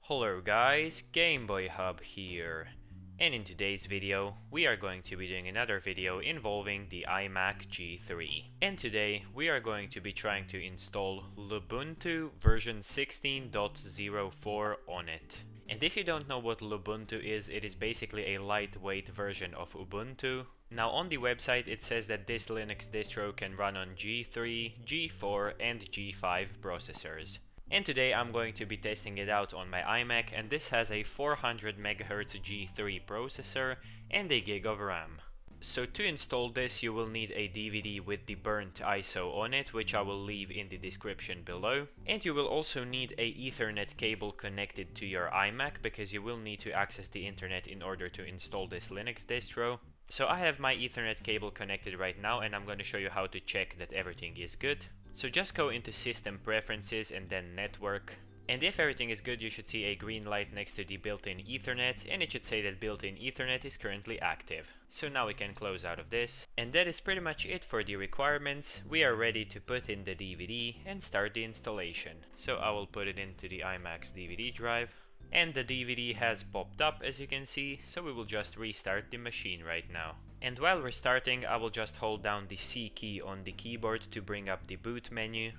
Hello guys, Gameboy Hub here, and in today's video we are going to be doing another video involving the iMac G3. And today we are going to be trying to install Lubuntu version 16.04 on it. And if you don't know what Lubuntu is, it is basically a lightweight version of Ubuntu. Now on the website it says that this Linux distro can run on G3, G4 and G5 processors. And today I'm going to be testing it out on my iMac, and this has a 400 MHz G3 processor and a gig of RAM. So to install this you will need a DVD with the burnt ISO on it, which I will leave in the description below. And you will also need a Ethernet cable connected to your iMac, because you will need to access the internet in order to install this Linux distro. So I have my Ethernet cable connected right now, and I'm going to show you how to check that everything is good. So just go into System Preferences and then Network. And if everything is good, you should see a green light next to the built-in Ethernet, and it should say that built-in Ethernet is currently active. So now we can close out of this. And that is pretty much it for the requirements. We are ready to put in the DVD and start the installation. So I will put it into the iMac's DVD drive. And the DVD has popped up, as you can see, so we will just restart the machine right now. And while we're starting, I will just hold down the C key on the keyboard to bring up the boot menu.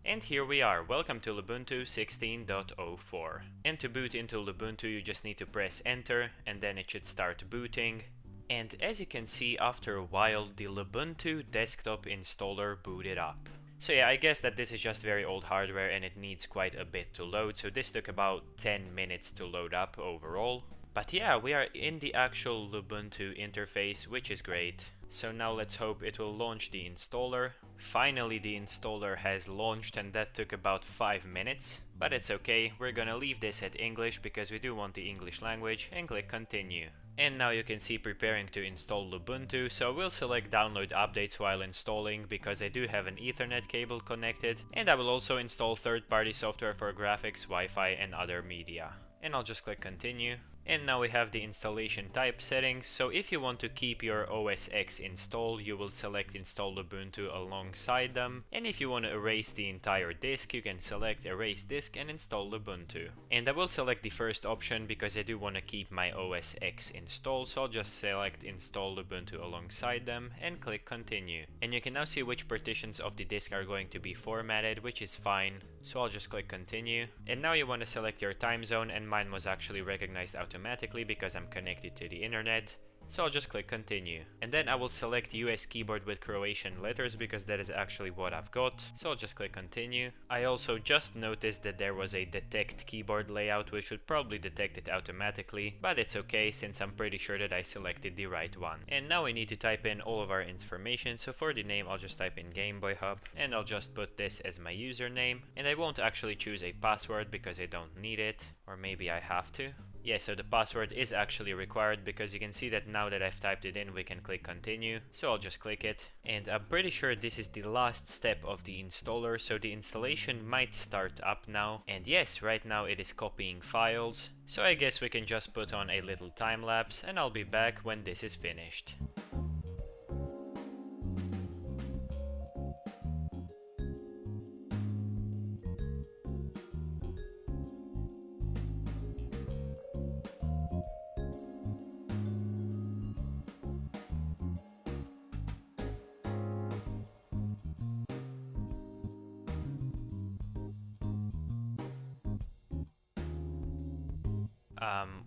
And here we are, welcome to Lubuntu 16.04. And to boot into Lubuntu you just need to press enter, and then it should start booting. And as you can see, after a while the Lubuntu desktop installer booted up. So yeah, I guess that this is just very old hardware and it needs quite a bit to load, so this took about 10 minutes to load up overall. But yeah, we are in the actual Lubuntu interface, which is great. So now let's hope it will launch the installer. Finally the installer has launched, and that took about 5 minutes. But it's okay, we're gonna leave this at English because we do want the English language, and click continue. And now you can see preparing to install Lubuntu, so we'll select download updates while installing because I do have an Ethernet cable connected, and I will also install third-party software for graphics, Wi-Fi and other media. And I'll just click continue. And now we have the installation type settings, so if you want to keep your OS X installed, you will select install Lubuntu alongside them, and if you want to erase the entire disk, you can select erase disk and install Lubuntu. And I will select the first option because I do want to keep my OS X installed, so I'll just select install Lubuntu alongside them and click continue. And you can now see which partitions of the disk are going to be formatted, which is fine, so I'll just click continue. And now you want to select your time zone, and mine was actually recognized automatically because I'm connected to the internet, so I'll just click continue. And then I will select US keyboard with Croatian letters because that is actually what I've got, so I'll just click continue. I also just noticed that there was a detect keyboard layout, which would probably detect it automatically, but it's okay since I'm pretty sure that I selected the right one. And now we need to type in all of our information, so for the name I'll just type in Gameboy Hub, and I'll just put this as my username, and I won't actually choose a password because I don't need it, or maybe I have to. Yeah, so the password is actually required because you can see that now that I've typed it in we can click continue, so I'll just click it. And I'm pretty sure this is the last step of the installer, so the installation might start up now. And yes, right now it is copying files, so I guess we can just put on a little time lapse and I'll be back when this is finished.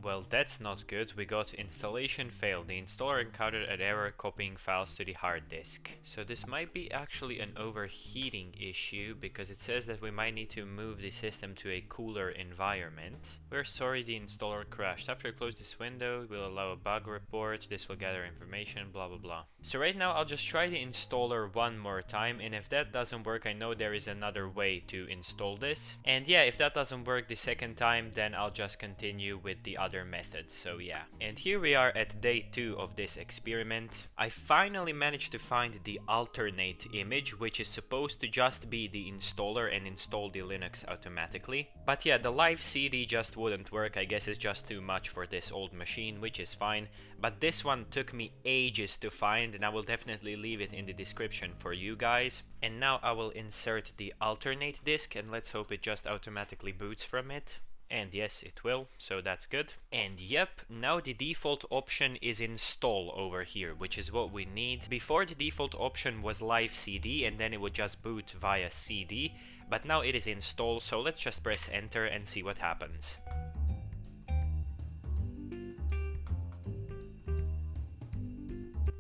Well, that's not good. We got installation failed. The installer encountered an error copying files to the hard disk. So this might be actually an overheating issue because it says that we might need to move the system to a cooler environment. We're sorry the installer crashed. After you close this window, we'll allow a bug report. This will gather information, blah blah blah. So right now I'll just try the installer one more time, and if that doesn't work, I know there is another way to install this. And yeah, if that doesn't work the second time, then I'll just continue with the other method, so yeah. And here we are at day 2 of this experiment. I finally managed to find the alternate image, which is supposed to just be the installer and install the Linux automatically. But yeah, the live CD just wouldn't work. I guess it's just too much for this old machine, which is fine. But this one took me ages to find, and I will definitely leave it in the description for you guys. And now I will insert the alternate disk, and let's hope it just automatically boots from it. And yes, it will, so that's good. And yep, now the default option is install over here, which is what we need. Before, the default option was live CD, and then it would just boot via CD. But now it is install, so let's just press enter and see what happens.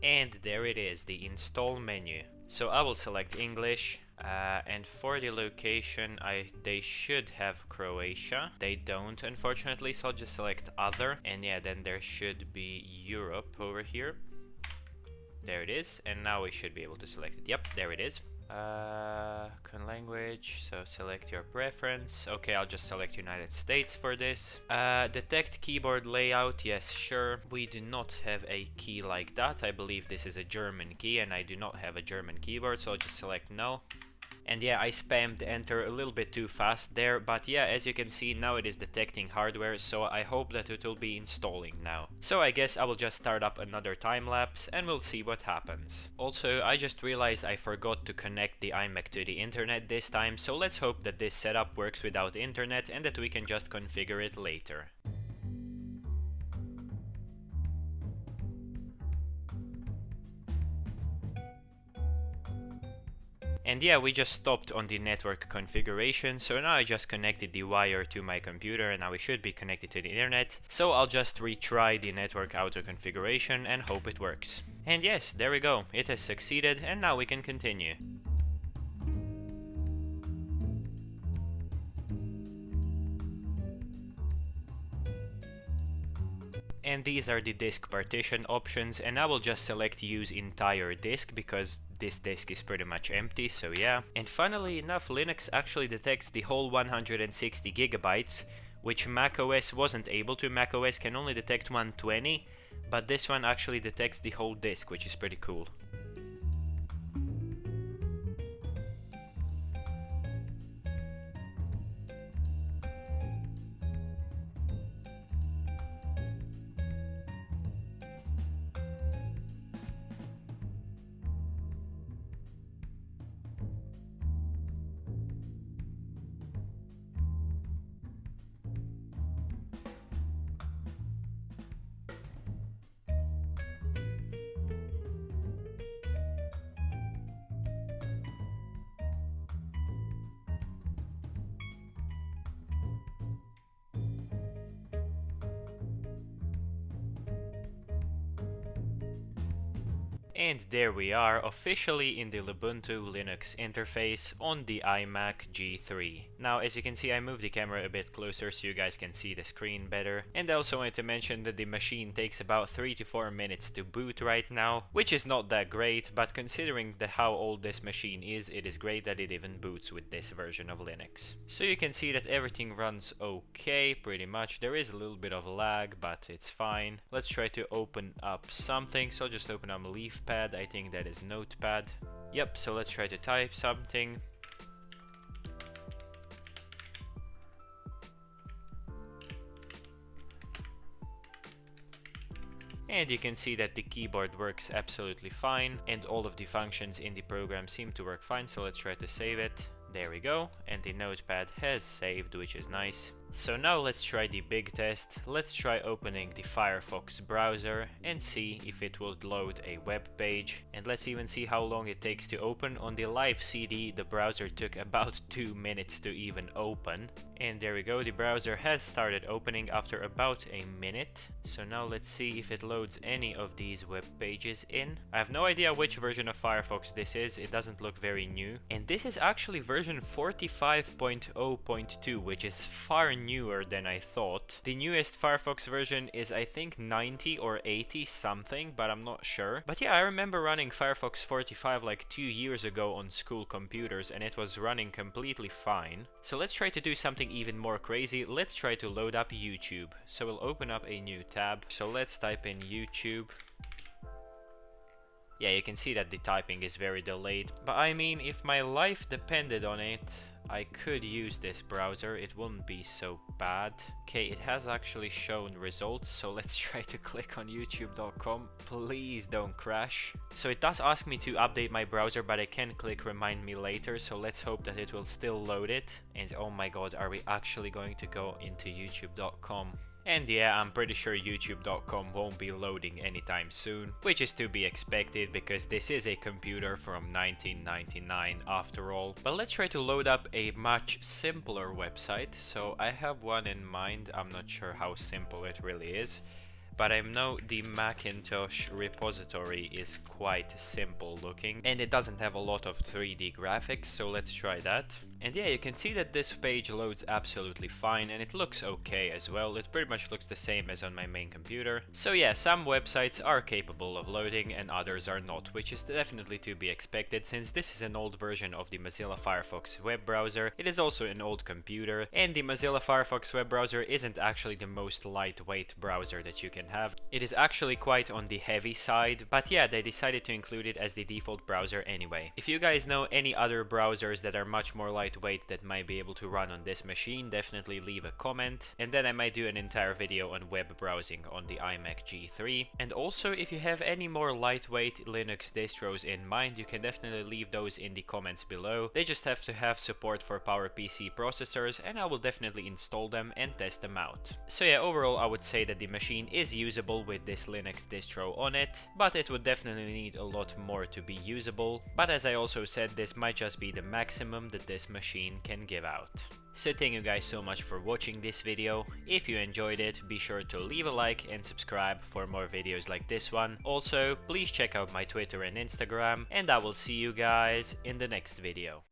And there it is, the install menu. So I will select English, and for the location, they should have Croatia. They don't, unfortunately, so I'll just select other. And yeah, then there should be Europe over here. There it is, and now we should be able to select it. Yep, there it is. Language, so select your preference. Okay, I'll just select United States for this. Detect keyboard layout, yes, sure. We do not have a key like that. I believe this is a German key, and I do not have a German keyboard, so I'll just select no. And yeah, I spammed enter a little bit too fast there, but yeah, as you can see, now it is detecting hardware, so I hope that it will be installing now. So I guess I will just start up another time lapse and we'll see what happens. Also, I just realized I forgot to connect the iMac to the internet this time, so let's hope that this setup works without internet and that we can just configure it later. And yeah, we just stopped on the network configuration, so now I just connected the wire to my computer and now we should be connected to the internet. So I'll just retry the network auto configuration and hope it works. And yes, there we go, it has succeeded and now we can continue. And these are the disk partition options, and I will just select use entire disk because this disk is pretty much empty, so yeah. And funnily enough, Linux actually detects the whole 160 gigabytes, which macOS wasn't able to. macOS can only detect 120, but this one actually detects the whole disk, which is pretty cool. And there we are, officially in the Lubuntu Linux interface on the iMac G3. Now, as you can see, I moved the camera a bit closer so you guys can see the screen better. And I also wanted to mention that the machine takes about 3 to 4 minutes to boot right now, which is not that great, but considering how old this machine is, it is great that it even boots with this version of Linux. So you can see that everything runs okay, pretty much. There is a little bit of lag, but it's fine. Let's try to open up something, so I'll just open up LeafPad. I think that is Notepad. Yep, so let's try to type something. And you can see that the keyboard works absolutely fine and all of the functions in the program seem to work fine, so let's try to save it. There we go, and the notepad has saved, which is nice. So now let's try the big test. Let's try opening the Firefox browser and see if it will load a web page. And let's even see how long it takes to open. On the live CD, the browser took about 2 minutes to even open. And there we go, the browser has started opening after about a minute. So now let's see if it loads any of these web pages in. I have no idea which version of Firefox this is, it doesn't look very new. And this is actually version 45.0.2, which is far newer than I thought. The newest Firefox version is I think 90 or 80 something, but I'm not sure. But yeah, I remember running Firefox 45 like 2 years ago on school computers and it was running completely fine. So let's try to do something even more crazy. Let's try to load up YouTube. So we'll open up a new tab. So let's type in YouTube. Yeah, you can see that the typing is very delayed. But I mean, if my life depended on it, I could use this browser. It wouldn't be so bad. Okay, it has actually shown results, so let's try to click on youtube.com. Please don't crash. So it does ask me to update my browser, but I can click remind me later, so let's hope that it will still load it. And oh my god, are we actually going to go into youtube.com? And yeah, I'm pretty sure youtube.com won't be loading anytime soon, which is to be expected because this is a computer from 1999 after all. But let's try to load up a much simpler website. So I have one in mind. I'm not sure how simple it really is, but I know the Macintosh repository is quite simple looking and it doesn't have a lot of 3D graphics, so let's try that. And yeah, you can see that this page loads absolutely fine and it looks okay as well. It pretty much looks the same as on my main computer. So yeah, some websites are capable of loading and others are not, which is definitely to be expected since this is an old version of the Mozilla Firefox web browser. It is also an old computer and the Mozilla Firefox web browser isn't actually the most lightweight browser that you can have. It is actually quite on the heavy side, but yeah, they decided to include it as the default browser anyway. If you guys know any other browsers that are much more lightweight that might be able to run on this machine, definitely leave a comment, and then I might do an entire video on web browsing on the iMac G3. And also, if you have any more lightweight Linux distros in mind, you can definitely leave those in the comments below. They just have to have support for PowerPC processors and I will definitely install them and test them out. So yeah, overall I would say that the machine is usable with this Linux distro on it, but it would definitely need a lot more to be usable. But as I also said, this might just be the maximum that this machine can give out. So thank you guys so much for watching this video. If you enjoyed it, be sure to leave a like and subscribe for more videos like this one. Also, please check out my Twitter and Instagram, and I will see you guys in the next video.